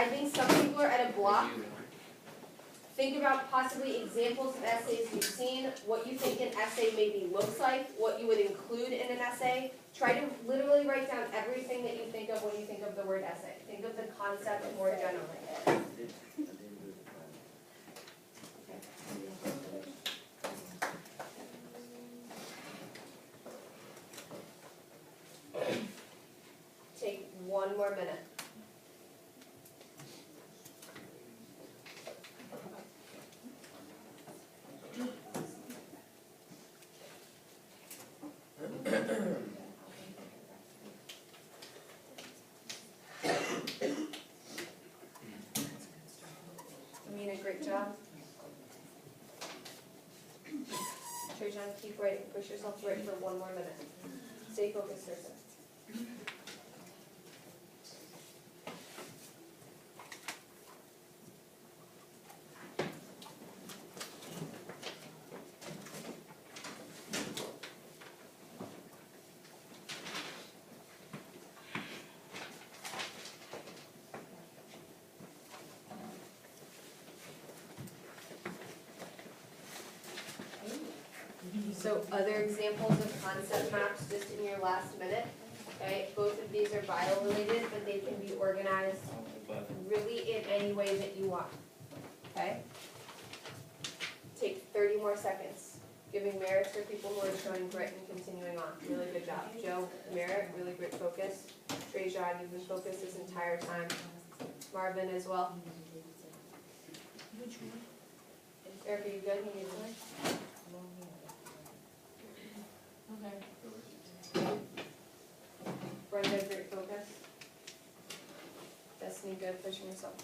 I think some people are at a block. Think about possibly examples of essays you've seen, what you think an essay maybe looks like, what you would include in an essay. Try to literally write down everything that you think of when you think of the word essay. Think of the concept more generally. Take one more minute. Amina, great job. Trajan, keep writing. Push yourself to write for one more minute. Stay focused, Thursday. So other examples of concept maps just in your last minute, okay? Both of these are bio related, but they can be organized really in any way that you want, okay? Take 30 more seconds, giving merits for people who are showing grit and continuing on. Really good job. Joe, merit, really great focus. Trajan, you've been focused this entire time. Marvin as well. Erica, you good? You need something? Okay. Brenda, great focus. Destiny, good, pushing yourself.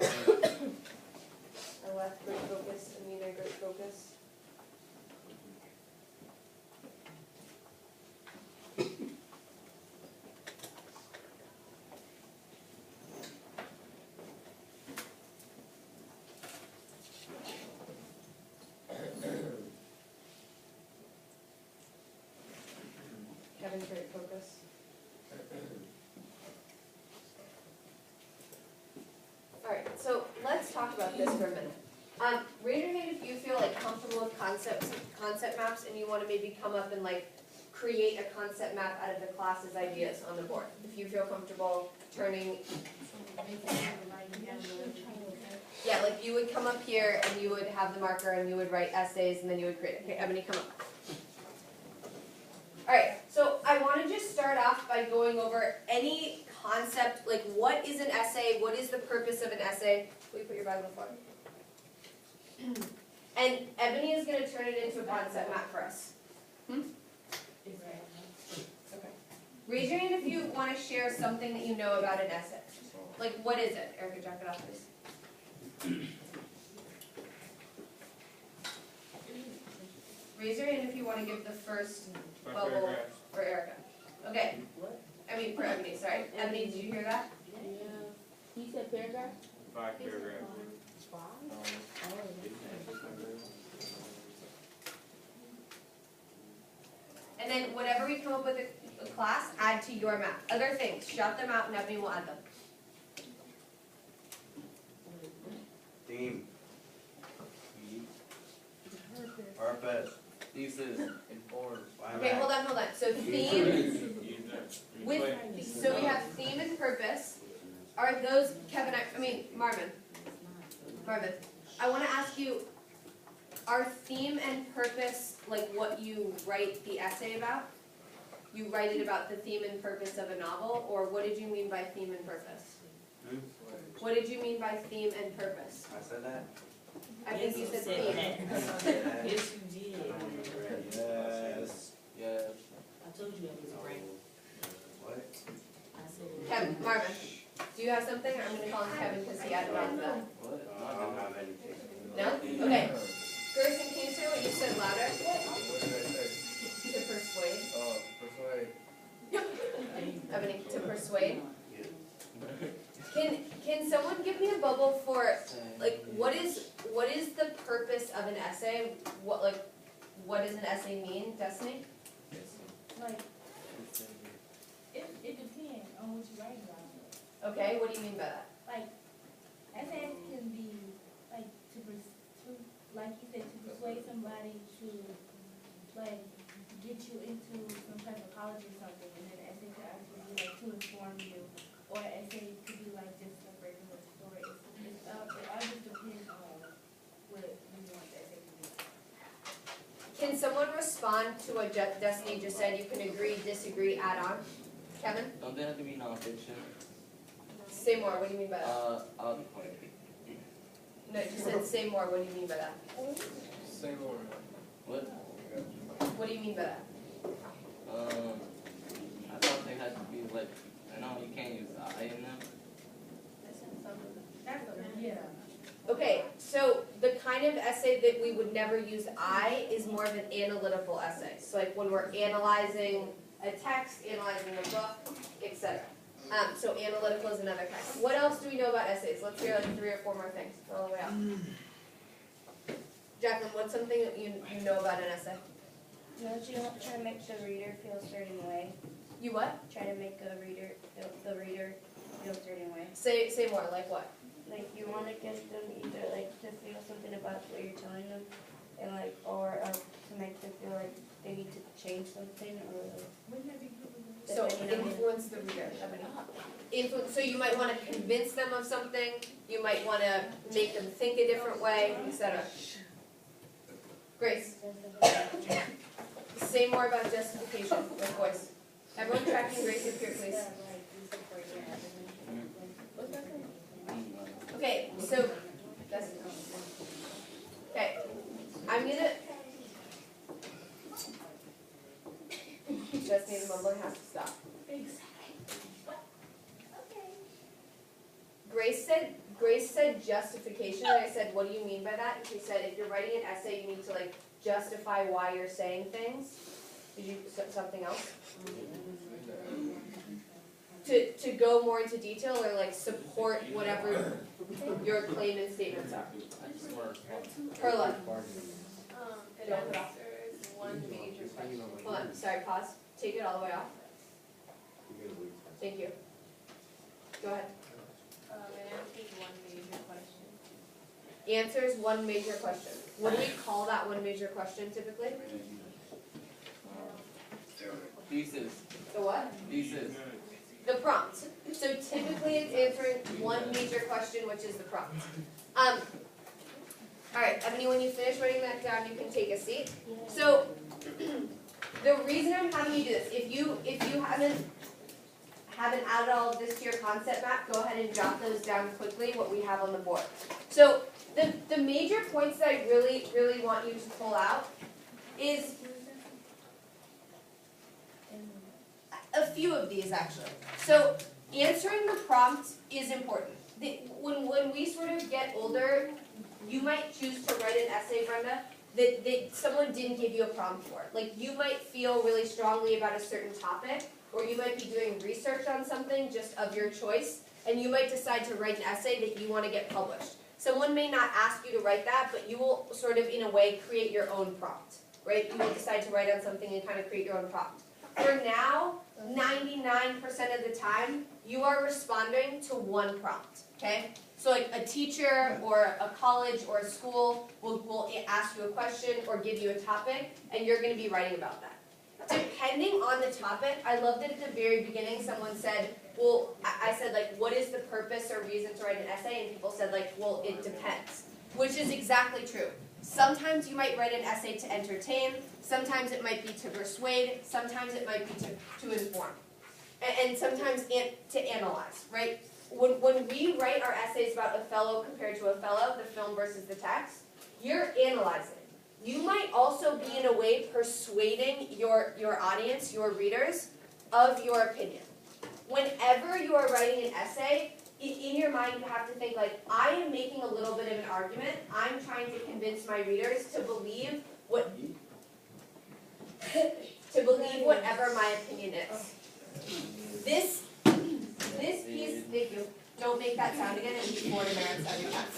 I left, great focus. Amina, great focus. Kevin, great focus. Alright, so let's talk about this for a minute. Raise your hand if you feel like comfortable with concept maps and you want to maybe come up and like create a concept map out of the class's ideas on the board. If you feel comfortable turning. Yeah, like you would come up here and you would have the marker and you would write essays and then you would create it. Okay, Ebony, come up. Alright, so I want to just start off by going over any concept, like what is an essay, what is the purpose of an essay. Will you put your bag on the floor? And Ebony is going to turn it into a concept map for us. Okay. Raise your hand if you want to share something that you know about an essay. Like what is it? Erica, jack it off, please. Raise your hand if you want to give the first bubble for Erica. Okay. I mean for Ebony, sorry. Ebony, did you hear that? Yeah. He said paragraph? 5 paragraphs. And then whatever we come up with a class, add to your map. Other things, shout them out and Ebony will add them. Theme. Purpose. Thesis. Inform. Okay, hold on. So theme, so we have theme and purpose. Are those, Kevin, Marvin, I want to ask you, are theme and purpose like what you write the essay about? You write it about the theme and purpose of a novel, or what did you mean by theme and purpose? What did you mean by theme and purpose? I said that. I think you said theme. Yes, you did. Yes. Yes. I told you I was right. What? I said. Kevin, Marvin, do you have something? I'm going to call him Kevin because he added on the. What? I don't have anything. No? Okay. Gerson, can you say what you said louder? What did I say? To persuade. Oh, persuade. Ebony, to persuade. Yeah. Can someone give me a bubble for like what is the purpose of an essay? What does an essay mean, Destiny? Like, it depends on what you're writing about. Okay, what do you mean by that? Essays can be like like you said, to persuade somebody to like get you into some type of college or something, and then an essay could actually be like to inform you, or an essay could be like just a regular story. It all just depends on what you want the essay to be. Can someone respond to what Destiny just said? You can agree, disagree, add on. Kevin? Don't they have to be nonfiction? Say more, what do you mean by that? I'll No, you said say more, what do you mean by that? Say more. what? What do you mean by that? I thought they had to be like, no, you can't use I in them. Yeah. Okay, so the kind of essay that we would never use I is more of an analytical essay. So like when we're analyzing a text, analyzing a book, etc. So analytical is another kind. What else do we know about essays? Let's hear like 3 or 4 more things all the way out. Jacqueline, what's something that you know about an essay? No, you don't try to make the reader feel a certain way. You what? Try to make the reader feel a certain way. Say more, like what? Like you want to get them either like to feel something about what you're telling them, and like or to make them feel like they need to change something or. Wouldn't that be good? So influence the reader. Influence. So you might want to convince them of something. You might want to make them think a different way, etc. Grace, say more about justification with voice. Everyone tracking Grace up here, please. Okay, so that's okay. I'm gonna. Just need a mumbling has to stop. Grace said justification, and I said, what do you mean by that? And she said, if you're writing an essay, you need to like justify why you're saying things. Did you something else? To go more into detail or like support whatever your claim and statements are. Perla. It answers one major question. Hold on, sorry, pause. Take it all the way off. Thank you. Go ahead. It answers one major question. Answers one major question. What do we call that one major question typically? Thesis. The what? Thesis. The prompt. So typically it's answering one major question, which is the prompt. Alright, Ebony, when you finish writing that down, you can take a seat. So the reason I'm having you do this, if you haven't added all of this to your concept map, go ahead and jot those down quickly, what we have on the board. So the major points that I really, really want you to pull out is a few of these actually. So answering the prompt is important. When we sort of get older, you might choose to write an essay, Brenda, that someone didn't give you a prompt for. Like you might feel really strongly about a certain topic, or you might be doing research on something just of your choice, and you might decide to write an essay that you want to get published. Someone may not ask you to write that, but you will sort of, in a way, create your own prompt, right? You will decide to write on something and kind of create your own prompt. For now, 99% of the time, you are responding to one prompt, okay? So like a teacher or a college or a school will ask you a question or give you a topic, and you're going to be writing about that. Depending on the topic, I loved it at the very beginning, someone said, well, I said like, what is the purpose or reason to write an essay? And people said like, well, it depends, which is exactly true. Sometimes you might write an essay to entertain, sometimes it might be to persuade, sometimes it might be to inform, and sometimes to analyze, right? When we write our essays about Othello compared to Othello, the film versus the text, you're analyzing. You might also be in a way persuading your audience, your readers, of your opinion. Whenever you are writing an essay, in your mind you have to think like, I am making a little bit of an argument. I'm trying to convince my readers to believe whatever my opinion is. This piece, thank you. Don't make that sound again, and be 4 minutes every time.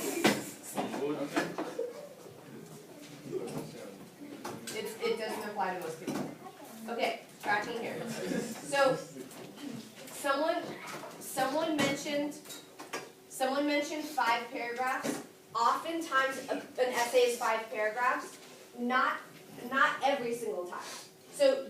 It doesn't apply to most people. Okay, tracking here. So someone mentioned 5 paragraphs. Oftentimes, an essay is 5 paragraphs, not every single time. So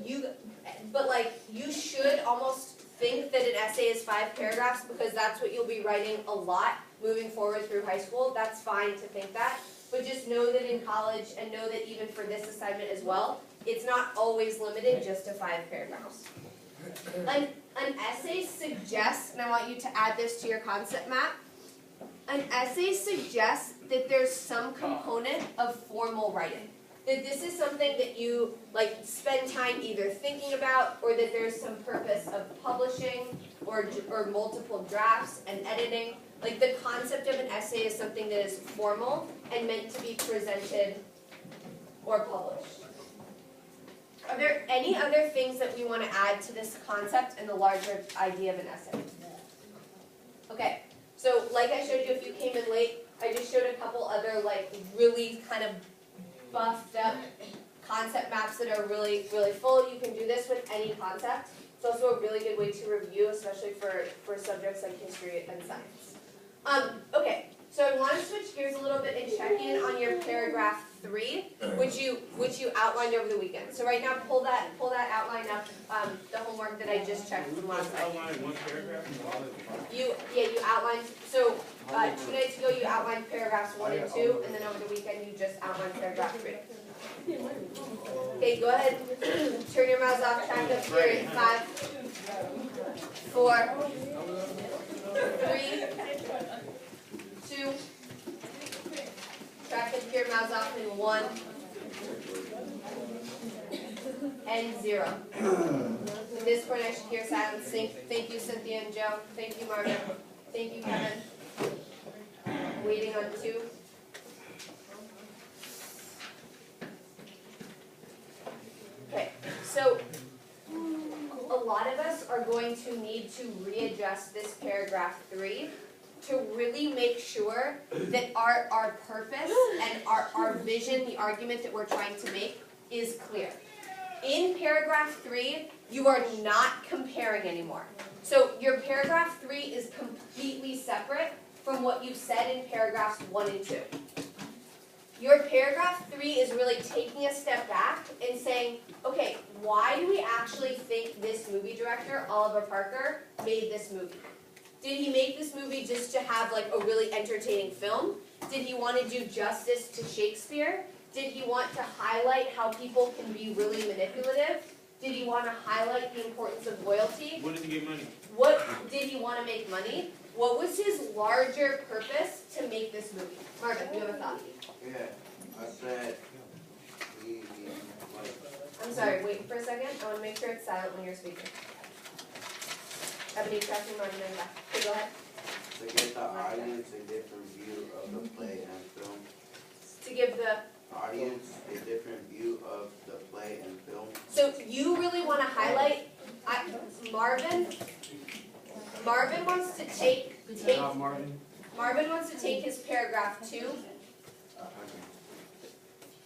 but like, you should almost think that an essay is 5 paragraphs because that's what you'll be writing a lot moving forward through high school. That's fine to think that, but just know that in college, and know that even for this assignment as well, it's not always limited just to 5 paragraphs. An essay suggests, and I want you to add this to your concept map, an essay suggests that there's some component of formal writing. That this is something that you like spend time either thinking about, or that there's some purpose of publishing, or multiple drafts and editing. Like, the concept of an essay is something that is formal and meant to be presented or published. Are there any other things that we want to add to this concept and the larger idea of an essay? Okay, so like I showed you if you came in late, I just showed a couple other like really kind of buffed up concept maps that are really, really full. You can do this with any concept. It's also a really good way to review, especially for subjects like history and science. Okay, so I want to switch gears a little bit and check in on your paragraph 3, which you outlined over the weekend. So right now, pull that outline up, the homework that I just checked from last night. One paragraph? You outlined, so 2 nights ago you outlined paragraphs 1 and 2, and then over the weekend you just outlined paragraph 3. Okay, go ahead, turn your mouse off, track up here in 5, 4, 3, 2, track up your mouse off in 1, and 0. At this point I should hear silence. Thank you, Cynthia and Joe. Thank you, Margaret. Thank you, Kevin. Waiting on 2. Okay, so a lot of us are going to need to readjust this paragraph 3 to really make sure that our purpose and our vision, the argument that we're trying to make, is clear. In paragraph 3, you are not comparing anymore. So your paragraph 3 is completely separate from what you said in paragraphs 1 and 2. Your paragraph 3 is really taking a step back and saying, okay, why do we actually think this movie director, Oliver Parker, made this movie? Did he make this movie just to have like a really entertaining film? Did he want to do justice to Shakespeare? Did he want to highlight how people can be really manipulative? Did he want to highlight the importance of loyalty? What did he get money? What did he want to make money? What was his larger purpose to make this movie? Marvin, you have a thought? Yeah, I said, I'm sorry, wait for a second. I want to make sure it's silent when you're speaking. Ebony, tracking Marvin in the back. Okay, go ahead. to give the audience a different view of the play and film. To give the Audience a different view of the play and film. So you really want to highlight, Marvin wants to take Marvin wants to take his paragraph 2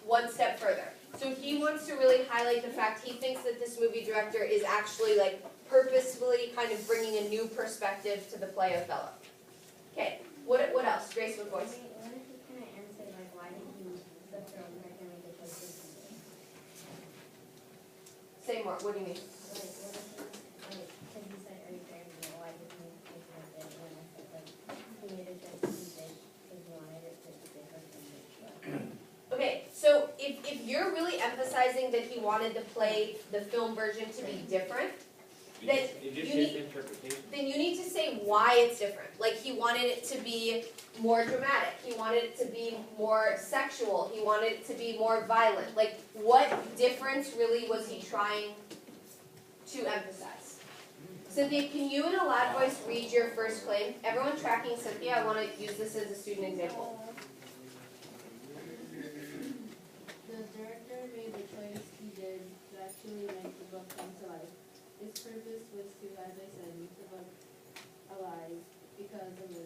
one step further. So he wants to really highlight the fact he thinks that this movie director is actually like purposefully kind of bringing a new perspective to the play Othello. Okay, what else? Grace with voice. What if you kind of answer, like, why did you, the filmmaker make the choices? Say more, what do you mean? Like, what if, like, because you said earlier, you know, why did you make it like that? When I said, like, he made a choice to do this because he wanted it to be different from the Okay, so if you're really emphasizing that he wanted the film version to be different, then then you need to say why it's different. Like, he wanted it to be more dramatic. He wanted it to be more sexual. He wanted it to be more violent. Like, what difference really was he trying to emphasize? Cynthia, can you in a loud voice read your first claim? Everyone tracking Cynthia, I want to use this as a student example. The director made the choice he did to actually make the book come to life. His purpose was to, as I said, make the book alive because of the